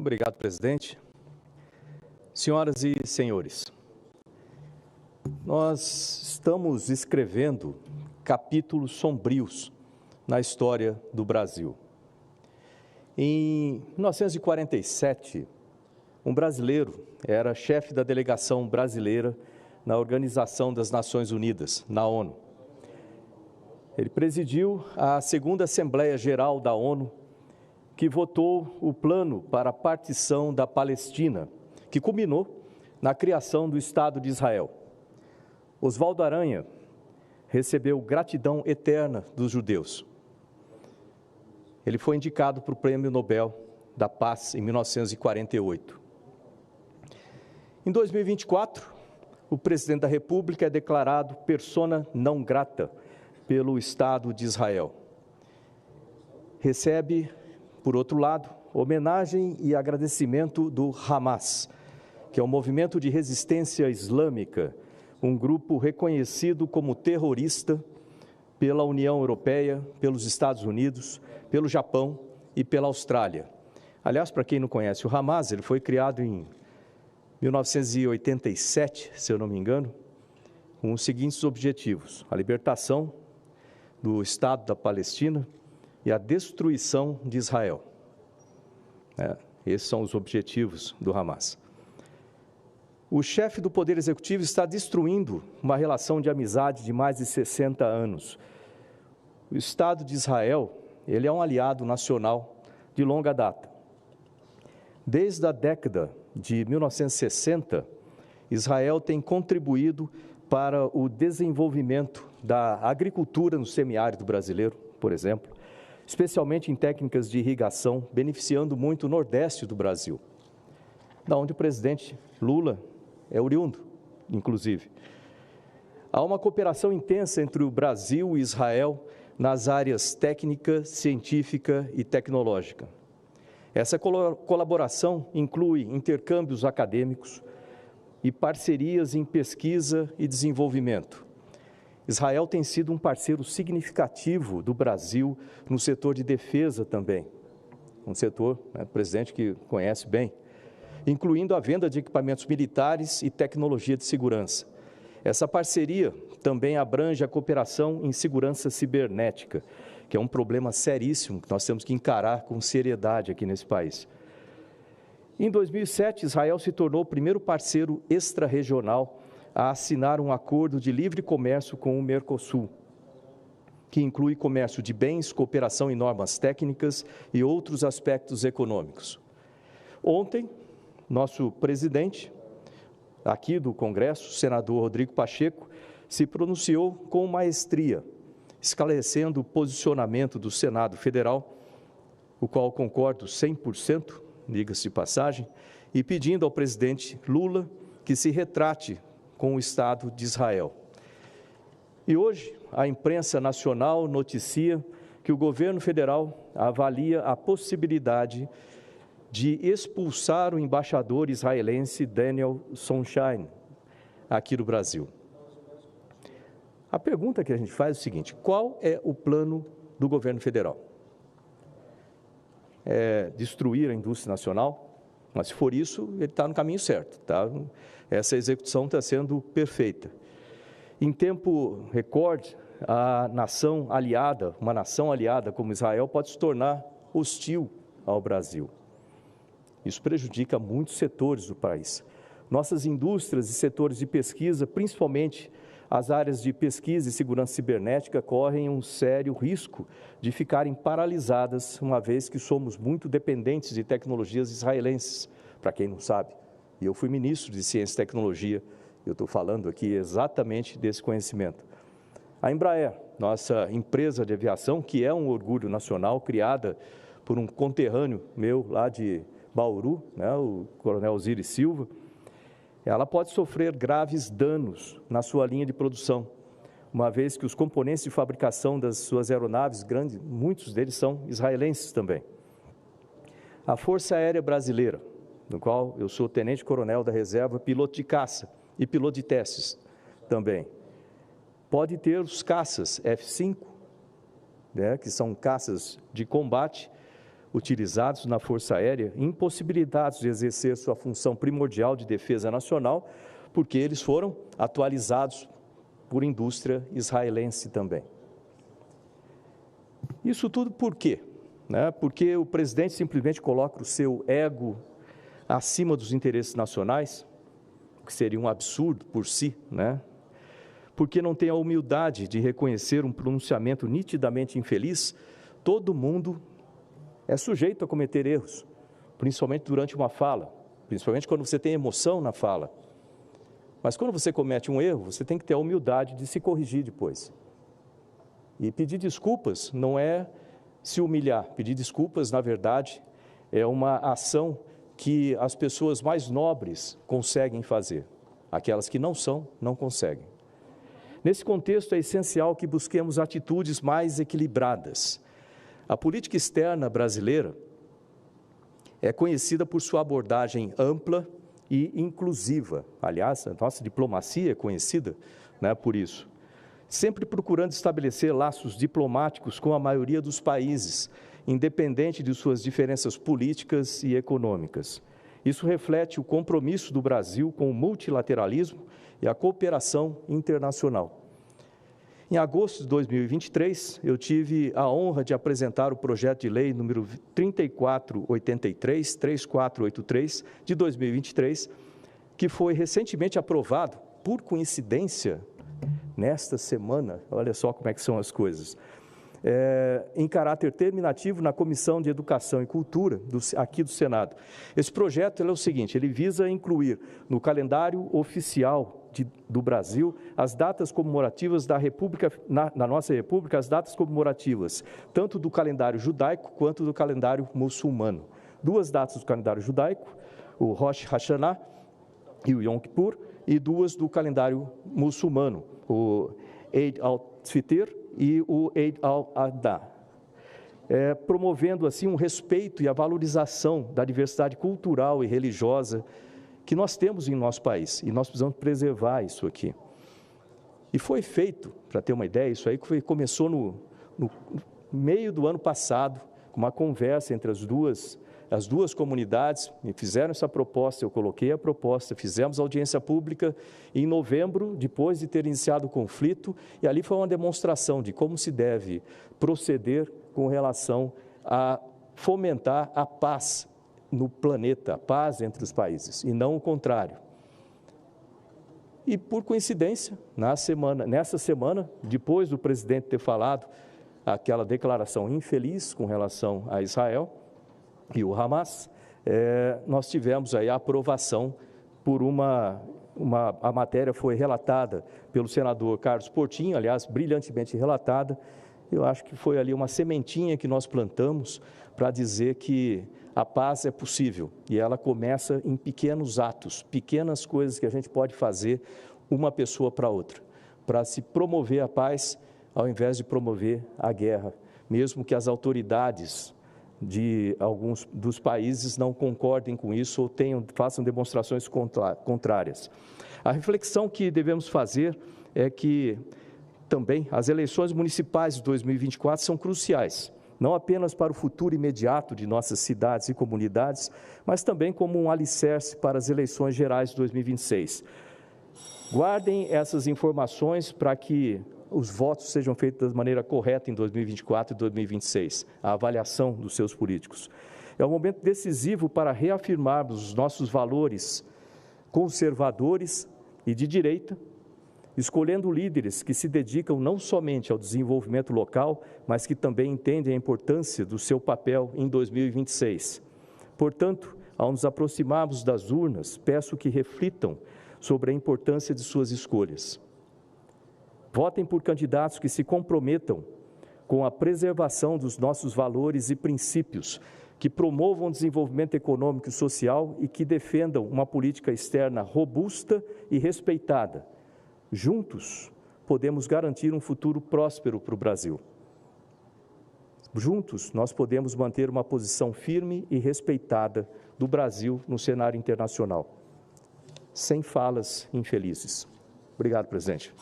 Obrigado, presidente. Senhoras e senhores, nós estamos escrevendo capítulos sombrios na história do Brasil. Em 1947, um brasileiro era chefe da delegação brasileira na Organização das Nações Unidas, na ONU. Ele presidiu a segunda Assembleia Geral da ONU, que votou o plano para a partição da Palestina, que culminou na criação do Estado de Israel. Oswaldo Aranha recebeu gratidão eterna dos judeus. Ele foi indicado para o Prêmio Nobel da Paz em 1948. Em 2024, o presidente da República é declarado persona não grata pelo Estado de Israel. Recebe, por outro lado, homenagem e agradecimento do Hamas, que é um movimento de resistência islâmica, um grupo reconhecido como terrorista pela União Europeia, pelos Estados Unidos, pelo Japão e pela Austrália. Aliás, para quem não conhece o Hamas, ele foi criado em 1987, se eu não me engano, com os seguintes objetivos: a libertação do Estado da Palestina e a destruição de Israel. Esses são os objetivos do Hamas. O chefe do Poder Executivo está destruindo uma relação de amizade de mais de 60 anos. O Estado de Israel, ele é um aliado nacional de longa data. Desde a década de 1960, Israel tem contribuído para o desenvolvimento da agricultura no semiárido brasileiro, por exemplo, especialmente em técnicas de irrigação, beneficiando muito o Nordeste do Brasil, da onde o presidente Lula é oriundo, inclusive. Há uma cooperação intensa entre o Brasil e Israel nas áreas técnica, científica e tecnológica. Essa colaboração inclui intercâmbios acadêmicos e parcerias em pesquisa e desenvolvimento. Israel tem sido um parceiro significativo do Brasil no setor de defesa também, um setor, o presidente que conhece bem, incluindo a venda de equipamentos militares e tecnologia de segurança. Essa parceria também abrange a cooperação em segurança cibernética, que é um problema seríssimo que nós temos que encarar com seriedade aqui nesse país. Em 2007, Israel se tornou o primeiro parceiro extra-regional a assinar um acordo de livre comércio com o Mercosul, que inclui comércio de bens, cooperação em normas técnicas e outros aspectos econômicos. Ontem, nosso presidente, aqui do Congresso, o senador Rodrigo Pacheco, se pronunciou com maestria, esclarecendo o posicionamento do Senado Federal, o qual concordo 100%, diga-se de passagem, e pedindo ao presidente Lula que se retrate com o Estado de Israel. E hoje, a imprensa nacional noticia que o governo federal avalia a possibilidade de expulsar o embaixador israelense Daniel Sonshine aqui do Brasil. A pergunta que a gente faz é o seguinte: qual é o plano do governo federal? É destruir a indústria nacional? Mas se for isso, ele está no caminho certo, tá? Essa execução está sendo perfeita. Em tempo recorde, a nação aliada, uma nação aliada como Israel, pode se tornar hostil ao Brasil. Isso prejudica muitos setores do país. Nossas indústrias e setores de pesquisa, principalmente as áreas de pesquisa e segurança cibernética, correm um sério risco de ficarem paralisadas, uma vez que somos muito dependentes de tecnologias israelenses, para quem não sabe. E eu fui ministro de Ciência e Tecnologia, eu estou falando aqui exatamente desse conhecimento. A Embraer, nossa empresa de aviação, que é um orgulho nacional, criada por um conterrâneo meu lá de Bauru, o coronel Osiris Silva, ela pode sofrer graves danos na sua linha de produção, uma vez que os componentes de fabricação das suas aeronaves, muitos deles são israelenses também. A Força Aérea Brasileira, no qual eu sou tenente-coronel da reserva, piloto de caça e piloto de testes também, pode ter os caças F-5, que são caças de combate, utilizados na Força Aérea, impossibilitados de exercer sua função primordial de defesa nacional, porque eles foram atualizados por indústria israelense também. Isso tudo por quê? Porque o presidente simplesmente coloca o seu ego acima dos interesses nacionais, o que seria um absurdo por si, porque não tem a humildade de reconhecer um pronunciamento nitidamente infeliz. Todo mundo é sujeito a cometer erros, principalmente durante uma fala, principalmente quando você tem emoção na fala. Mas quando você comete um erro, você tem que ter a humildade de se corrigir depois. E pedir desculpas não é se humilhar. Pedir desculpas, na verdade, é uma ação que as pessoas mais nobres conseguem fazer. Aquelas que não são, não conseguem. Nesse contexto, é essencial que busquemos atitudes mais equilibradas. A política externa brasileira é conhecida por sua abordagem ampla e inclusiva. Aliás, a nossa diplomacia é conhecida por isso. Sempre procurando estabelecer laços diplomáticos com a maioria dos países, independente de suas diferenças políticas e econômicas. Isso reflete o compromisso do Brasil com o multilateralismo e a cooperação internacional. Em agosto de 2023, eu tive a honra de apresentar o projeto de lei número 3483, de 2023, que foi recentemente aprovado, por coincidência, nesta semana, olha só como é que são as coisas, em caráter terminativo na Comissão de Educação e Cultura, aqui do Senado. Esse projeto é o seguinte, ele visa incluir no calendário oficial do Brasil as datas comemorativas da República, na nossa República, as datas comemorativas, tanto do calendário judaico quanto do calendário muçulmano. Duas datas do calendário judaico, o Rosh Hashanah e o Yom Kippur, e duas do calendário muçulmano, o Eid al-Fitr e o Eid al-Adha, promovendo assim um respeito e a valorização da diversidade cultural e religiosa que nós temos em nosso país, e nós precisamos preservar isso aqui. E foi feito, para ter uma ideia, isso aí começou no meio do ano passado, com uma conversa entre as duas comunidades, me fizeram essa proposta, eu coloquei a proposta, fizemos audiência pública em novembro, depois de ter iniciado o conflito, e ali foi uma demonstração de como se deve proceder com relação a fomentar a paz no planeta, a paz entre os países, e não o contrário. E por coincidência, nessa semana, depois do presidente ter falado aquela declaração infeliz com relação a Israel e o Hamas, nós tivemos aí a aprovação por a matéria foi relatada pelo senador Carlos Portinho, aliás, brilhantemente relatada. Eu acho que foi ali uma sementinha que nós plantamos para dizer que a paz é possível e ela começa em pequenos atos, pequenas coisas que a gente pode fazer uma pessoa para outra, para se promover a paz ao invés de promover a guerra, mesmo que as autoridades de alguns dos países não concordem com isso ou façam demonstrações contrárias. A reflexão que devemos fazer é que também as eleições municipais de 2024 são cruciais, não apenas para o futuro imediato de nossas cidades e comunidades, mas também como um alicerce para as eleições gerais de 2026. Guardem essas informações para que os votos sejam feitos de maneira correta em 2024 e 2026, a avaliação dos seus políticos. É um momento decisivo para reafirmarmos os nossos valores conservadores e de direita, escolhendo líderes que se dedicam não somente ao desenvolvimento local, mas que também entendem a importância do seu papel em 2026. Portanto, ao nos aproximarmos das urnas, peço que reflitam sobre a importância de suas escolhas. Votem por candidatos que se comprometam com a preservação dos nossos valores e princípios, que promovam o desenvolvimento econômico e social e que defendam uma política externa robusta e respeitada. Juntos, podemos garantir um futuro próspero para o Brasil. Juntos, nós podemos manter uma posição firme e respeitada do Brasil no cenário internacional, sem falas infelizes. Obrigado, presidente.